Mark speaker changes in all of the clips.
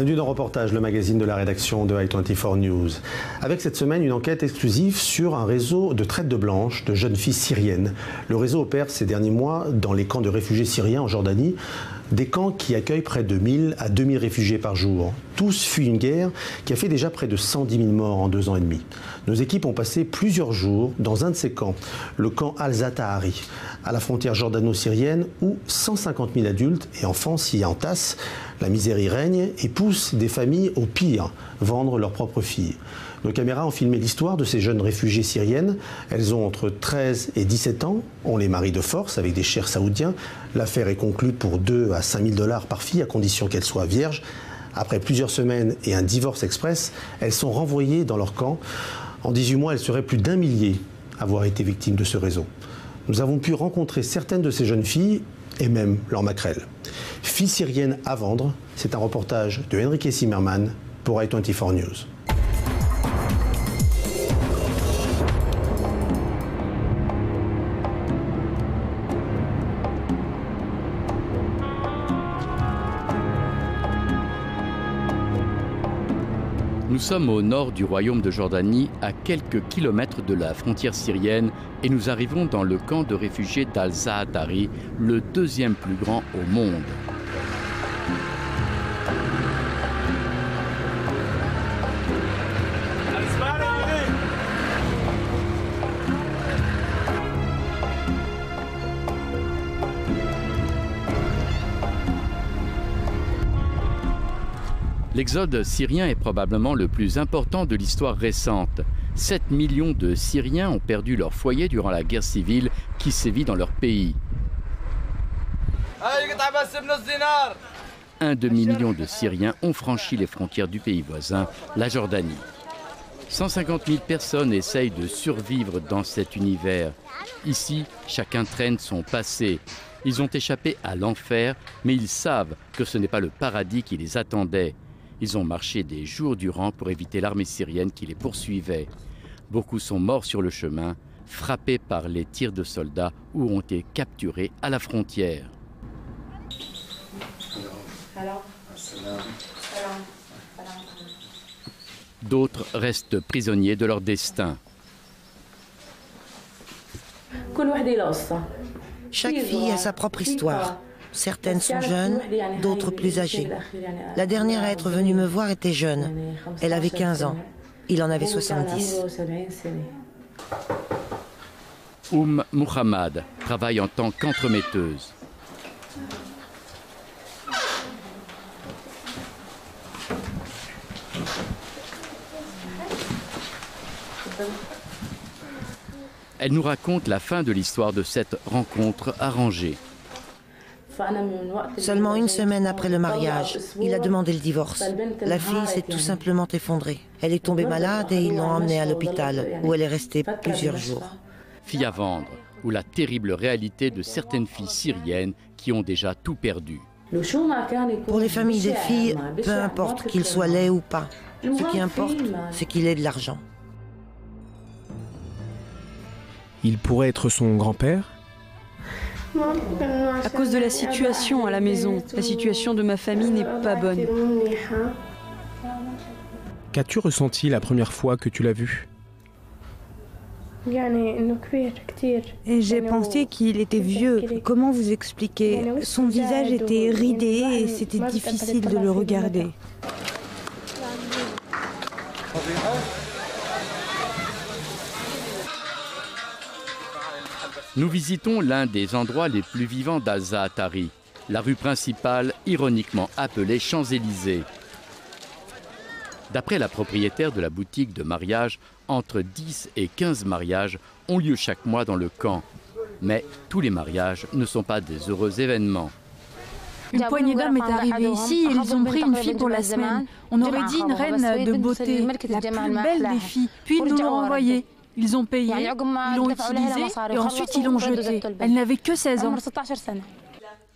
Speaker 1: Bienvenue dans Reportage, le magazine de la rédaction de i24 News. Avec cette semaine, une enquête exclusive sur un réseau de traite de blanches de jeunes filles syriennes. Le réseau opère ces derniers mois dans les camps de réfugiés syriens en Jordanie, des camps qui accueillent près de 1000 à 2000 réfugiés par jour. Tous fuient une guerre qui a fait déjà près de 110 000 morts en 2 ans et demi. Nos équipes ont passé plusieurs jours dans un de ces camps, le camp Al-Zatahari, à la frontière jordano-syrienne, où 150 000 adultes et enfants s'y entassent. La misère y règne et pousse des familles au pire, vendre leurs propres filles. Nos caméras ont filmé l'histoire de ces jeunes réfugiées syriennes. Elles ont entre 13 et 17 ans. On les marie de force avec des cheikhs saoudiens. L'affaire est conclue pour 2 à 5 000 $ par fille, à condition qu'elles soient vierges. Après plusieurs semaines et un divorce express, elles sont renvoyées dans leur camp. En 18 mois, elles seraient plus d'1 millier à avoir été victimes de ce réseau. Nous avons pu rencontrer certaines de ces jeunes filles et même leurs maquerelles. Filles syriennes à vendre, c'est un reportage de Enrique Zimmerman pour i24 News.
Speaker 2: Nous sommes au nord du royaume de Jordanie, à quelques kilomètres de la frontière syrienne, et nous arrivons dans le camp de réfugiés d'Al-Zatahari, le deuxième plus grand au monde. L'exode syrien est probablement le plus important de l'histoire récente. 7 millions de Syriens ont perdu leur foyer durant la guerre civile qui sévit dans leur pays. Un demi-million de Syriens ont franchi les frontières du pays voisin, la Jordanie. 150 000 personnes essayent de survivre dans cet univers. Ici, chacun traîne son passé. Ils ont échappé à l'enfer, mais ils savent que ce n'est pas le paradis qui les attendait. Ils ont marché des jours durant pour éviter l'armée syrienne qui les poursuivait. Beaucoup sont morts sur le chemin, frappés par les tirs de soldats ou ont été capturés à la frontière. D'autres restent prisonniers de leur destin.
Speaker 3: Chaque fille a sa propre histoire. Certaines sont jeunes, d'autres plus âgées. La dernière à être venue me voir était jeune. Elle avait 15 ans. Il en avait 70.
Speaker 2: Muhammad travaille en tant qu'entremetteuse. Elle nous raconte la fin de l'histoire de cette rencontre arrangée.
Speaker 3: Seulement une semaine après le mariage, il a demandé le divorce. La fille s'est tout simplement effondrée. Elle est tombée malade et ils l'ont emmenée à l'hôpital, où elle est restée plusieurs jours.
Speaker 2: Fille à vendre, ou la terrible réalité de certaines filles syriennes qui ont déjà tout perdu.
Speaker 3: Pour les familles des filles, peu importe qu'il soit laid ou pas. Ce qui importe, c'est qu'il ait de l'argent.
Speaker 4: Il pourrait être son grand-père ?
Speaker 5: À cause de la situation à la maison, la situation de ma famille n'est pas bonne.
Speaker 4: Qu'as-tu ressenti la première fois que tu l'as vu ?
Speaker 6: Et j'ai pensé qu'il était vieux. Comment vous expliquer? Son visage était ridé et c'était difficile de le regarder.
Speaker 2: Nous visitons l'un des endroits les plus vivants d'Al-Zatahari, la rue principale ironiquement appelée Champs-Élysées. D'après la propriétaire de la boutique de mariage, entre 10 et 15 mariages ont lieu chaque mois dans le camp. Mais tous les mariages ne sont pas des heureux événements.
Speaker 7: Une poignée d'hommes est arrivée ici et ils ont pris une fille pour la semaine. On aurait dit une reine de beauté, la plus belle des filles. Puis ils nous l'ont envoyée. Ils ont payé, ils l'ont utilisée et ensuite ils l'ont jetée. Elle n'avait que 16 ans.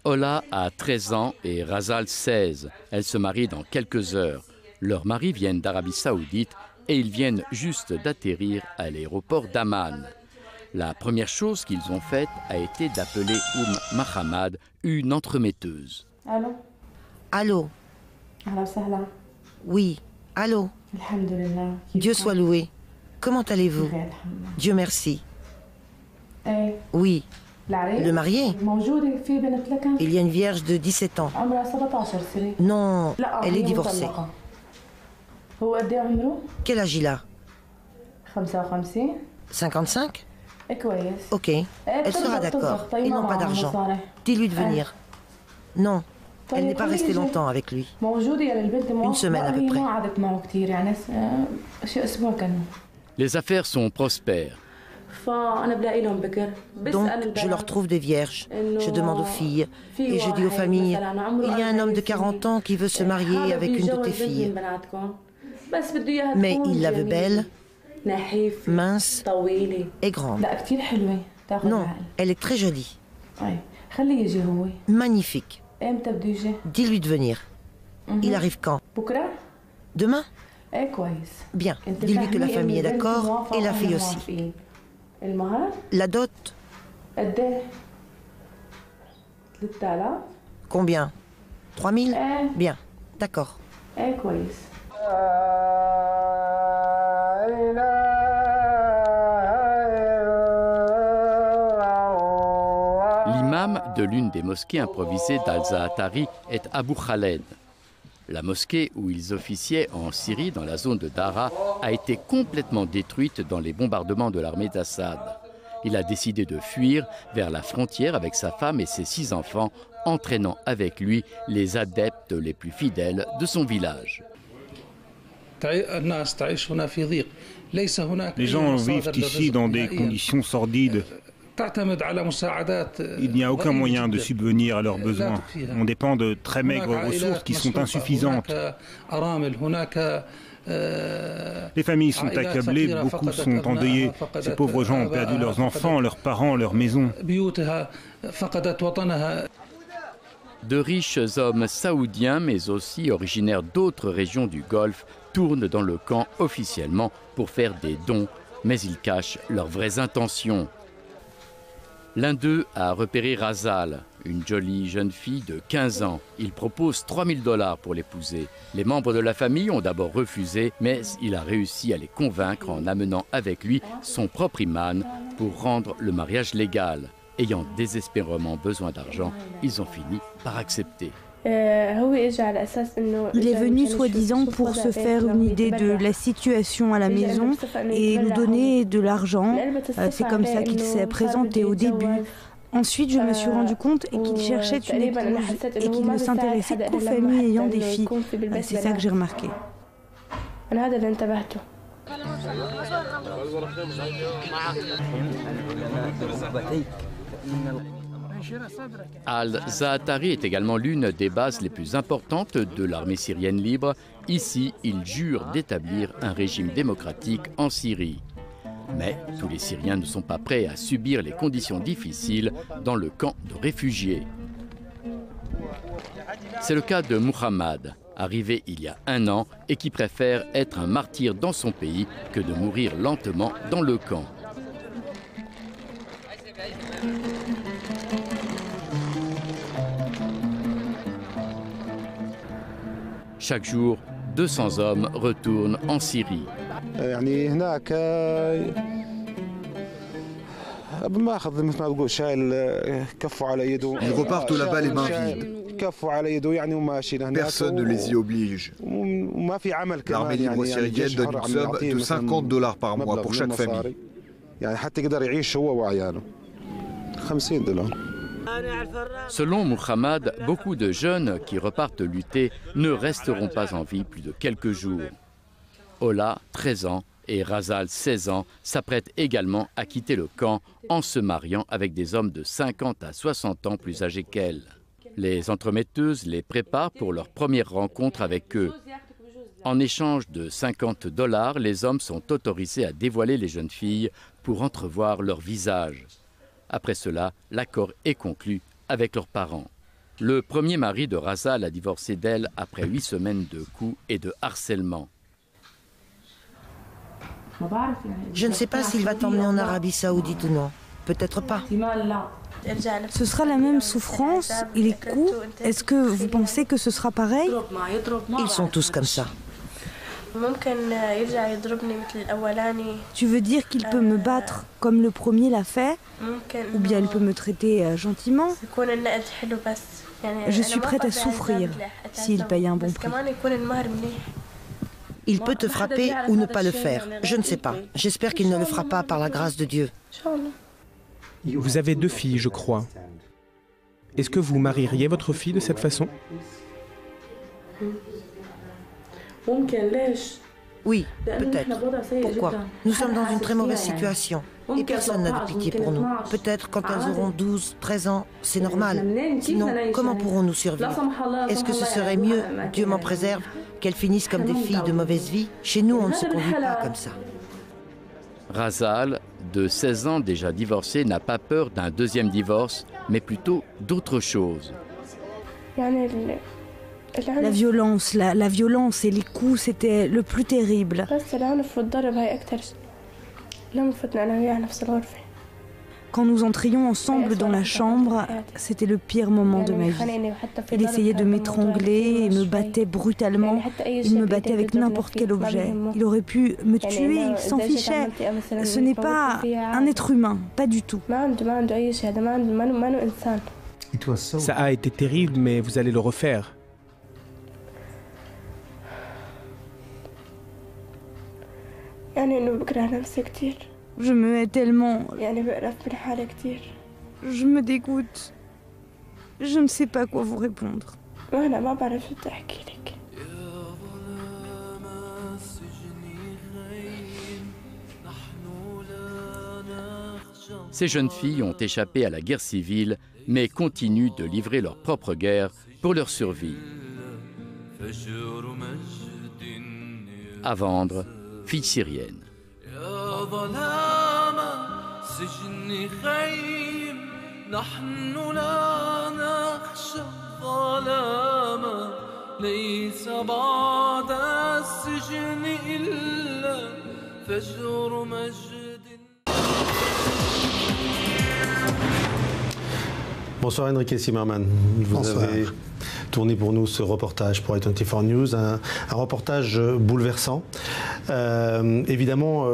Speaker 2: Ola a 13 ans et Razal 16. Elles se marient dans quelques heures. Leurs maris viennent d'Arabie Saoudite et ils viennent juste d'atterrir à l'aéroport d'Amman. La première chose qu'ils ont faite a été d'appeler Muhammad une entremetteuse.
Speaker 3: Allô, Oui, allô? Dieu soit loué. Comment allez-vous? Dieu merci. Oui. Le marié? Il y a une vierge de 17 ans. Non, elle est divorcée. Quel âge il a? 55? Ok, elle sera d'accord. Ils n'ont pas d'argent. Dis-lui de venir. Non, elle n'est pas restée longtemps avec lui. Une semaine à peu près.
Speaker 2: Les affaires sont prospères.
Speaker 3: Donc, je leur trouve des vierges. Je demande aux filles et je dis aux familles, il y a un homme de 40 ans qui veut se marier avec une de tes filles. Mais il la veut belle, mince et grande. Non, elle est très jolie. Magnifique. Dis-lui de venir. Il arrive quand? Demain? Bien. Dis-lui que la famille est d'accord et la fille aussi. La dot? Combien? 3000? Bien. D'accord.
Speaker 2: L'imam de l'une des mosquées improvisées d'Al-Zaatari est Abu Khaled. La mosquée où ils officiaient en Syrie, dans la zone de Daraa, a été complètement détruite dans les bombardements de l'armée d'Assad. Il a décidé de fuir vers la frontière avec sa femme et ses 6 enfants, entraînant avec lui les adeptes les plus fidèles de son village.
Speaker 8: Les gens vivent ici dans des conditions sordides. Il n'y a aucun moyen de subvenir à leurs besoins. On dépend de très maigres ressources qui sont insuffisantes. Les familles sont accablées, beaucoup sont endeuillés. Ces pauvres gens ont perdu leurs enfants, leurs parents, leurs maisons.
Speaker 2: De riches hommes saoudiens, mais aussi originaires d'autres régions du Golfe, tournent dans le camp officiellement pour faire des dons, mais ils cachent leurs vraies intentions. L'un d'eux a repéré Razal, une jolie jeune fille de 15 ans. Il propose $3000 pour l'épouser. Les membres de la famille ont d'abord refusé, mais il a réussi à les convaincre en amenant avec lui son propre imam pour rendre le mariage légal. Ayant désespérément besoin d'argent, ils ont fini par accepter.
Speaker 6: Il est venu soi-disant pour se faire une idée de la situation à la maison et nous donner de l'argent. C'est comme ça qu'il s'est présenté au début. Ensuite, je me suis rendu compte qu'il cherchait une épouse et qu'il ne s'intéressait qu'aux familles ayant des filles. C'est ça que j'ai remarqué.
Speaker 2: Al-Zaatari est également l'une des bases les plus importantes de l'armée syrienne libre. Ici, il jure d'établir un régime démocratique en Syrie. Mais tous les Syriens ne sont pas prêts à subir les conditions difficiles dans le camp de réfugiés. C'est le cas de Muhammad, arrivé il y a 1 an et qui préfère être un martyr dans son pays que de mourir lentement dans le camp. Chaque jour, 200 hommes retournent en Syrie.
Speaker 9: Ils
Speaker 10: repartent là-bas les mains vides. Personne ne les y oblige. L'armée libre syrienne donne une somme de $50 par mois pour chaque famille.
Speaker 2: Selon Muhammad, beaucoup de jeunes qui repartent lutter ne resteront pas en vie plus de quelques jours. Ola, 13 ans, et Razal, 16 ans, s'apprêtent également à quitter le camp en se mariant avec des hommes de 50 à 60 ans plus âgés qu'elles. Les entremetteuses les préparent pour leur première rencontre avec eux. En échange de $50, les hommes sont autorisés à dévoiler les jeunes filles pour entrevoir leur visage. Après cela, l'accord est conclu avec leurs parents. Le premier mari de Razal a divorcé d'elle après 8 semaines de coups et de harcèlement.
Speaker 3: Je ne sais pas s'il va t'emmener en Arabie Saoudite ou non. Peut-être pas.
Speaker 6: Ce sera la même souffrance et les coups. Est-ce que vous pensez que ce sera pareil?
Speaker 3: Ils sont tous comme ça.
Speaker 6: Tu veux dire qu'il peut me battre comme le premier l'a fait? Ou bien il peut me traiter gentiment? Je suis prête à souffrir s'il paye un bon prix.
Speaker 3: Il peut te frapper ou ne pas le faire. Je ne sais pas. J'espère qu'il ne le fera pas par la grâce de Dieu.
Speaker 4: Vous avez 2 filles, je crois. Est-ce que vous marieriez votre fille de cette façon?
Speaker 3: Oui, peut-être. Pourquoi? Nous sommes dans une très mauvaise situation. Et personne n'a de pitié pour nous. Peut-être quand elles auront 12, 13 ans, c'est normal. Sinon, comment pourrons-nous survivre? Est-ce que ce serait mieux, Dieu m'en préserve, qu'elles finissent comme des filles de mauvaise vie? Chez nous, on ne se conduit pas comme ça.
Speaker 2: Razal, de 16 ans déjà divorcé, n'a pas peur d'un deuxième divorce, mais plutôt d'autre chose.
Speaker 6: La violence et les coups, c'était le plus terrible. Quand nous entrions ensemble dans la chambre, c'était le pire moment de ma vie. Il essayait de m'étrangler et me battait brutalement. Il me battait avec n'importe quel objet. Il aurait pu me tuer, il s'en fichait. Ce n'est pas un être humain, pas du tout.
Speaker 4: Ça a été terrible, mais vous allez le refaire.
Speaker 6: Je me hais tellement. Je me dégoûte. Je ne sais pas quoi vous répondre.
Speaker 2: Ces jeunes filles ont échappé à la guerre civile, mais continuent de livrer leur propre guerre pour leur survie. À vendre, filles syriennes.
Speaker 1: Bonsoir Enrique Zimmerman. Vous avez tourné pour nous ce reportage pour i24 News, un reportage bouleversant. Évidemment,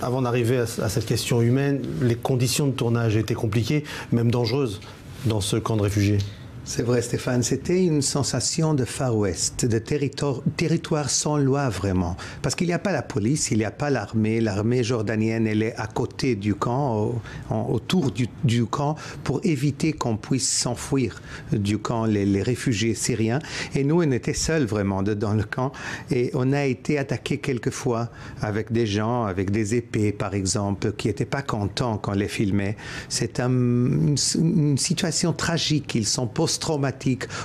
Speaker 1: avant d'arriver à cette question humaine, les conditions de tournage étaient compliquées, même dangereuses dans ce camp de réfugiés.
Speaker 9: C'est vrai Stéphane, c'était une sensation de Far West, de territoire sans loi vraiment. Parce qu'il n'y a pas la police, il n'y a pas l'armée. L'armée jordanienne, elle est à côté du camp, autour du camp, pour éviter qu'on puisse s'enfuir du camp, les réfugiés syriens. Et nous, on était seuls vraiment dans le camp. Et on a été attaqués quelquefois avec des gens, avec des épées par exemple, qui n'étaient pas contents quand on les filmait. C'est une situation tragique. Ils sont post-traumatique.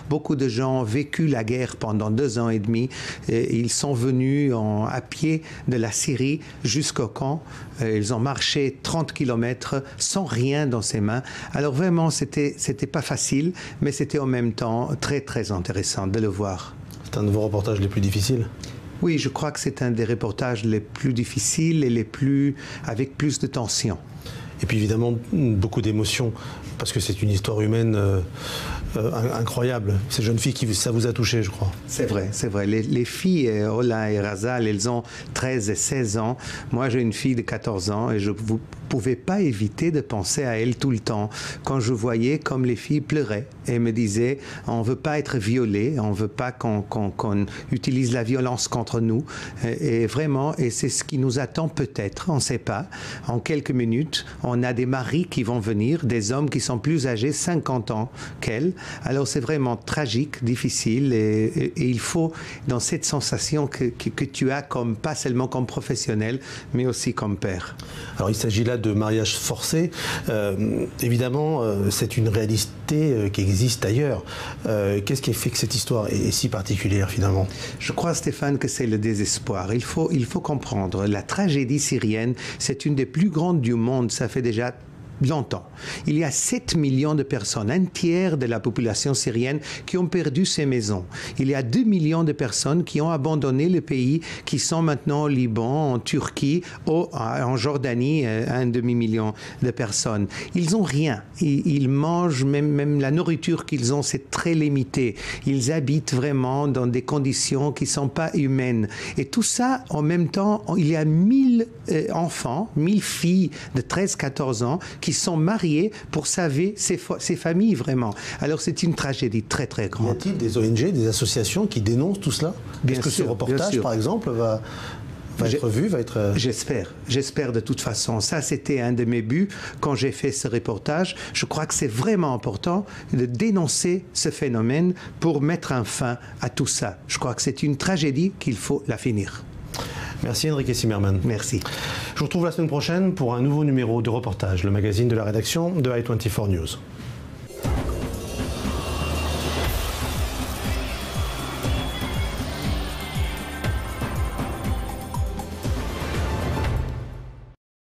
Speaker 9: Beaucoup de gens ont vécu la guerre pendant 2 ans et demi. Et ils sont venus à pied de la Syrie jusqu'au camp. Ils ont marché 30 km sans rien dans ses mains. Alors vraiment, c'était pas facile, mais c'était en même temps très, très intéressant de le voir.
Speaker 1: C'est un de vos reportages les plus difficiles?
Speaker 9: Oui, je crois que c'est un des reportages les plus difficiles et avec plus de tension.
Speaker 1: Et puis évidemment, beaucoup d'émotions, parce que c'est une histoire humaine incroyable. Ces jeunes filles, ça vous a touché, je crois.
Speaker 9: C'est vrai, c'est vrai. Les filles, Ola et Razal, elles ont 13 et 16 ans. Moi, j'ai une fille de 14 ans et je ne pouvais pas éviter de penser à elle tout le temps. Quand je voyais comme les filles pleuraient et me disaient « on ne veut pas être violés, on ne veut pas qu'on utilise la violence contre nous ». Et vraiment, et c'est ce qui nous attend peut-être, on ne sait pas. En quelques minutes, on a des maris qui vont venir, des hommes qui sont plus âgés, 50 ans qu'elles. Alors c'est vraiment tragique, difficile et il faut, dans cette sensation que tu as pas seulement comme professionnel, mais aussi comme père.
Speaker 1: Alors il s'agit là de mariage forcé. Évidemment, c'est une réalité qui existe ailleurs. Qu'est-ce qui fait que cette histoire est si particulière finalement?
Speaker 9: Je crois, Stéphane, que c'est le désespoir. Il faut comprendre, la tragédie syrienne, c'est une des plus grandes du monde. Ça fait déjà longtemps. Il y a 7 millions de personnes, un tiers de la population syrienne qui ont perdu ses maisons. Il y a 2 millions de personnes qui ont abandonné le pays, qui sont maintenant au Liban, en Turquie, en Jordanie, 1 demi-million de personnes. Ils n'ont rien. Ils mangent, même la nourriture qu'ils ont, c'est très limité. Ils habitent vraiment dans des conditions qui ne sont pas humaines. Et tout ça, en même temps, il y a 1000 enfants, 1000 filles de 13-14 ans qui sont mariées pour sauver ces familles, vraiment. Alors c'est une tragédie très très grande.
Speaker 1: Y a-t-il des ONG, des associations qui dénoncent tout cela? Est-ce que ce reportage, par exemple, va être vu, va être...
Speaker 9: J'espère de toute façon. Ça, c'était un de mes buts quand j'ai fait ce reportage. Je crois que c'est vraiment important de dénoncer ce phénomène pour mettre un fin à tout ça. Je crois que c'est une tragédie qu'il faut la finir.
Speaker 1: Merci Enrique Zimmermann.
Speaker 9: Merci.
Speaker 1: Je vous retrouve la semaine prochaine pour un nouveau numéro de Reportage, le magazine de la rédaction de i24 News.